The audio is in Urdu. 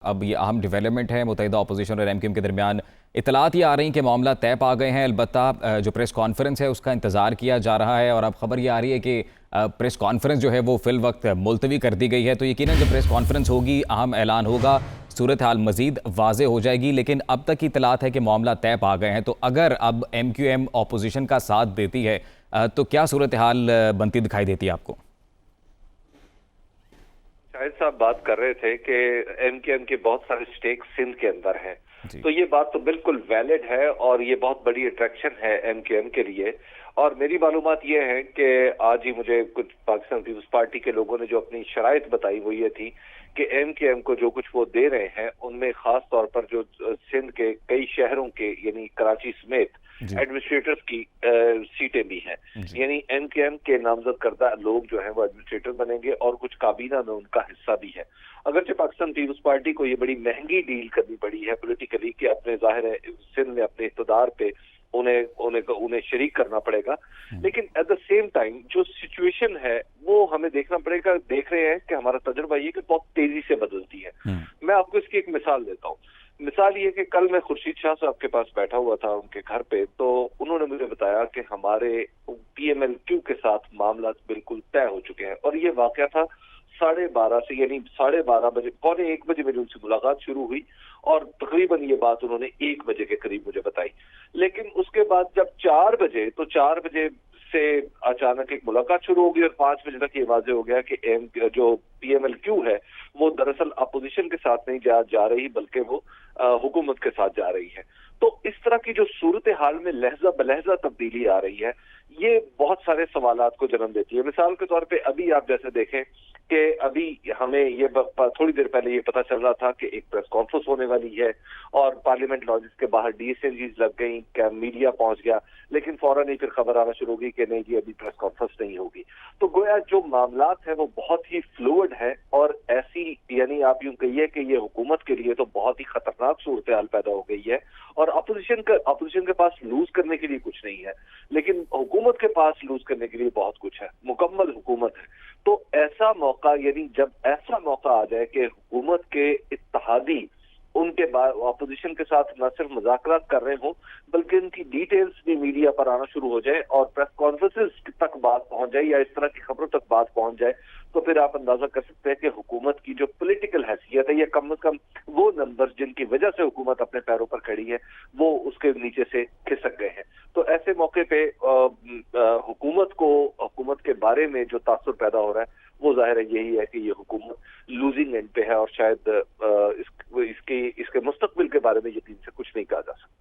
اب یہ اہم ڈیولپمنٹ ہے متحدہ اپوزیشن اور ایم کیو ایم کے درمیان اطلاعات یہ آ رہی ہیں کہ معاملہ طے پا گئے ہیں. البتہ جو پریس کانفرنس ہے اس کا انتظار کیا جا رہا ہے اور اب خبر یہ آ رہی ہے کہ پریس کانفرنس جو ہے وہ فی الوقت ملتوی کر دی گئی ہے. تو یقیناً جب پریس کانفرنس ہوگی اہم اعلان ہوگا, صورتحال مزید واضح ہو جائے گی. لیکن اب تک کی اطلاعات ہے کہ معاملہ طے پا گئے ہیں. تو اگر اب ایم کیو ایم اپوزیشن کا ساتھ دیتی ہے تو کیا صورتحال بنتی دکھائی دیتی ہے آپ کو؟ شاہد صاحب بات کر رہے تھے کہ ایم کیو ایم کے بہت سارے سٹیک سندھ کے اندر ہیں. تو یہ بات تو بالکل ویلڈ ہے اور یہ بہت بڑی اٹریکشن ہے ایم کیو ایم کے لیے. اور میری معلومات یہ ہے کہ آج ہی مجھے کچھ پاکستان پیپلز پارٹی کے لوگوں نے جو اپنی شرائط بتائی وہ یہ تھی کہ ایم کیو ایم کو جو کچھ وہ دے رہے ہیں ان میں خاص طور پر جو سندھ کے کئی شہروں کے یعنی کراچی سمیت ایڈمنسٹریٹرز کی سیٹیں بھی ہیں. یعنی ایم کیو ایم کے نامزد کردہ لوگ جو ہیں وہ ایڈمنسٹریٹر بنیں گے اور کچھ کابینہ میں ان کا حصہ بھی ہے. اگرچہ پاکستان پیپلز پارٹی کو یہ بڑی مہنگی ڈیل کرنی پڑی ہے پولیٹیکلی کہ اپنے ظاہر ہے سندھ میں اپنے اقتدار پہ انہیں شریک کرنا پڑے گا, لیکن ایٹ دا سیم ٹائم جو سچویشن ہے وہ ہمیں دیکھنا پڑے گا. دیکھ رہے ہیں کہ ہمارا تجربہ یہ کہ بہت تیزی سے بدلتی ہے. میں آپ کو اس کی ایک مثال دیتا ہوں. مثال یہ کہ کل میں خورشید شاہ صاحب کے پاس بیٹھا ہوا تھا ان کے گھر پہ, تو انہوں نے مجھے بتایا کہ ہمارے پی ایم ایل کیو کے ساتھ معاملات بالکل طے ہو چکے ہیں. اور یہ واقعہ تھا 12:30 سے, یعنی 12:30 بجے, 12:45 بجے میری ان سے ملاقات شروع ہوئی اور تقریباً یہ بات انہوں نے 1 بجے کے قریب مجھے بتائی. لیکن اس کے بعد جب 4 بجے, تو 4 بجے سے اچانک ایک ملاقات شروع ہو گئی اور 5 بجے تک یہ واضح ہو گیا کہ جو پی ایم ایل کیو ہے وہ دراصل اپوزیشن کے ساتھ نہیں جا رہی بلکہ وہ حکومت کے ساتھ جا رہی ہے. تو اس طرح کی جو صورتحال میں لہجہ بلہجہ تبدیلی آ رہی ہے یہ بہت سارے سوالات کو جنم دیتی ہے. مثال کے طور پہ ابھی آپ جیسے دیکھیں کہ ابھی ہمیں یہ تھوڑی دیر پہلے یہ پتا چل رہا تھا کہ ایک پریس کانفرنس ہونے والی ہے اور پارلیمنٹ لاجز کے باہر ڈی ایس این جیز لگ گئیں, میڈیا پہنچ گیا, لیکن فوراً ہی پھر خبر آنا شروع ہوگی کہ نہیں جی ابھی پریس کانفرنس نہیں ہوگی. تو گویا جو معاملات ہیں وہ بہت ہی فلوئڈ ہے اور ایسی, یعنی آپ یوں کہیے کہ یہ حکومت کے لیے تو بہت ہی خطرناک صورتحال پیدا ہو گئی ہے. اور اپوزیشن کے پاس لوز کرنے کے لیے کچھ نہیں ہے, لیکن حکومت کے پاس لوز کرنے کے لیے بہت کچھ ہے. مکمل حکومت ہے. تو ایسا موقع, یعنی جب ایسا موقع آ جائے کہ حکومت کے اتحادی ان کے اپوزیشن کے ساتھ نہ صرف مذاکرات کر رہے ہوں بلکہ ان کی ڈیٹیلز بھی میڈیا پر آنا شروع ہو جائے اور پریس کانفرنسز تک بات پہنچ جائے یا اس طرح کی خبروں تک بات پہنچ جائے, تو پھر آپ اندازہ کر سکتے ہیں کہ حکومت کی جو پولیٹیکل حیثیت ہے یا کم از کم وہ نمبر جن کی وجہ سے حکومت اپنے پیروں پر کھڑی ہے وہ اس کے نیچے سے کھسک گئے ہیں. تو ایسے موقع پہ حکومت کے بارے میں جو تاثر پیدا ہو رہا ہے وہ ظاہر ہے یہی ہے کہ یہ حکومت لوزنگ اینڈ پہ ہے اور شاید اس کے مستقبل کے بارے میں یقین سے کچھ نہیں کہا جا سکتا.